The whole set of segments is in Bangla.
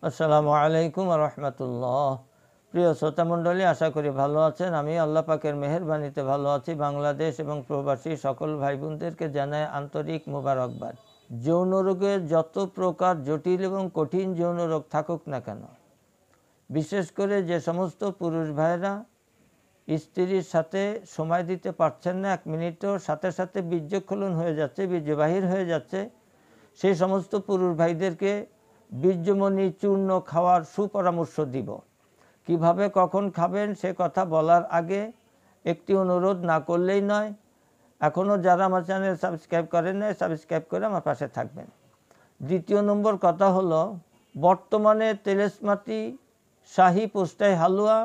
আসসালামু আলাইকুম ওয়া রাহমাতুল্লাহ। প্রিয় শ্রোতা মণ্ডলী, আশা করি ভালো আছেন। আমি আল্লাহ পাকের মেহেরবানিতে ভালো আছি। বাংলাদেশ এবং প্রবাসী সকল ভাই বোনদেরকে জানাই আন্তরিক মোবারকবাদ। যৌন রোগের যত প্রকার জটিল এবং কঠিন যৌন রোগ থাকুক না কেন, বিশেষ করে যে সমস্ত পুরুষ ভাইরা স্ত্রীর সাথে সময় দিতে পারছেন না, 1 মিনিটও, সাথে সাথে বীর্যস্খলন হয়ে যাচ্ছে, বীর্য বাহির হয়ে যাচ্ছে, সেই সমস্ত পুরুষ ভাইদেরকে বীর্যমণি চূর্ণ খাওয়ার সুপরামর্শ দিব। কিভাবে কখন খাবেন সে কথা বলার আগে একটি অনুরোধ না করলেই নয়। এখনও যারা আমার চ্যানেল সাবস্ক্রাইব করেন না, সাবস্ক্রাইব করে আমার পাশে থাকবেন। দ্বিতীয় নম্বর কথা হলো, বর্তমানে তেলেসমাটি, শাহী পোস্টাই হালুয়া,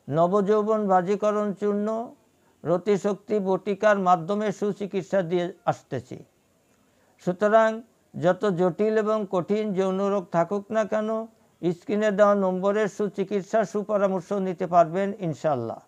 নবযৌবন বাজিকরণ চূর্ণ, রতিশক্তি বটিকার মাধ্যমে সুচিকিৎসা দিয়ে আসতেছি। সুতরাং যত জটিল এবং কঠিন যৌন রোগ থাকুক না কেন, স্ক্রিনে দেওয়া নম্বরের সুচিকিৎসা সুপরামর্শ নিতে পারবেন ইনশাল্লাহ।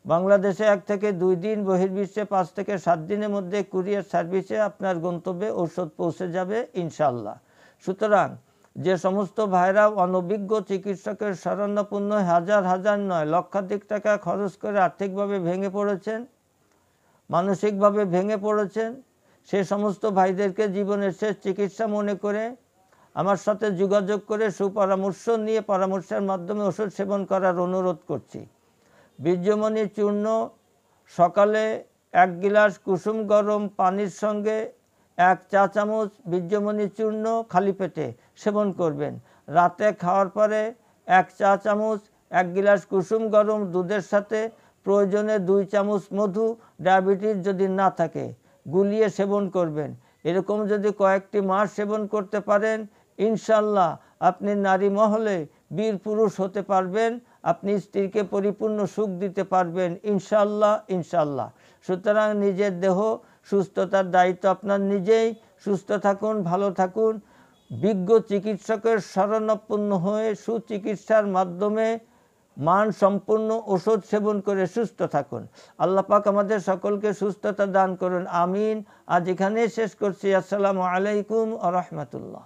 বাংলাদেশে 1 থেকে 2 দিন, বহির্বিশ্বে 5 থেকে 7 দিনের মধ্যে কুরিয়ার সার্ভিসে আপনার গন্তব্যে ঔষধ পৌঁছে যাবে ইনশাল্লাহ। সুতরাং যে সমস্ত ভাইরা অনভিজ্ঞ চিকিৎসকের শরণাপন্ন হাজার হাজার নয়, লক্ষাধিক টাকা খরচ করে আর্থিকভাবে ভেঙে পড়েছেন, মানসিকভাবে ভেঙে পড়েছেন, সে সমস্ত ভাইদেরকে জীবনের শেষ চিকিৎসা মনে করে আমার সাথে যোগাযোগ করে সুপরামর্শ নিয়ে পরামর্শের মাধ্যমে ওষুধ সেবন করার অনুরোধ করছি। বীর্যমণি চূর্ণ সকালে 1 গিলাস কুসুম গরম পানির সঙ্গে 1 চা চামচ বীর্যমণি চূর্ণ খালি পেটে সেবন করবেন। রাতে খাওয়ার পরে 1 চা চামচ 1 গিলাস কুসুম গরম দুধের সাথে প্রয়োজনে 2 চামচ মধু, ডায়াবেটিস যদি না থাকে, গুলিয়ে সেবন করবেন। এরকম যদি কয়েকটি মাস সেবন করতে পারেন, ইনশাল্লাহ আপনি নারী মহলে বীর পুরুষ হতে পারবেন, আপনি স্ত্রীকে পরিপূর্ণ সুখ দিতে পারবেন ইনশাল্লাহ ইনশাল্লাহ। সুতরাং নিজের দেহ সুস্থতার দায়িত্ব আপনার নিজেই। সুস্থ থাকুন, ভালো থাকুন, বিজ্ঞ চিকিৎসকের শরণাপন্ন হয়ে সুচিকিৎসার মাধ্যমে মানসম্পন্ন ওষুধ সেবন করে সুস্থ থাকুন। আল্লাহ পাক আমাদের সকলকে সুস্থতা দান করুন, আমিন। আজ এখানেই শেষ করছি। আসসালামু আলাইকুম ওয়া রাহমাতুল্লাহ।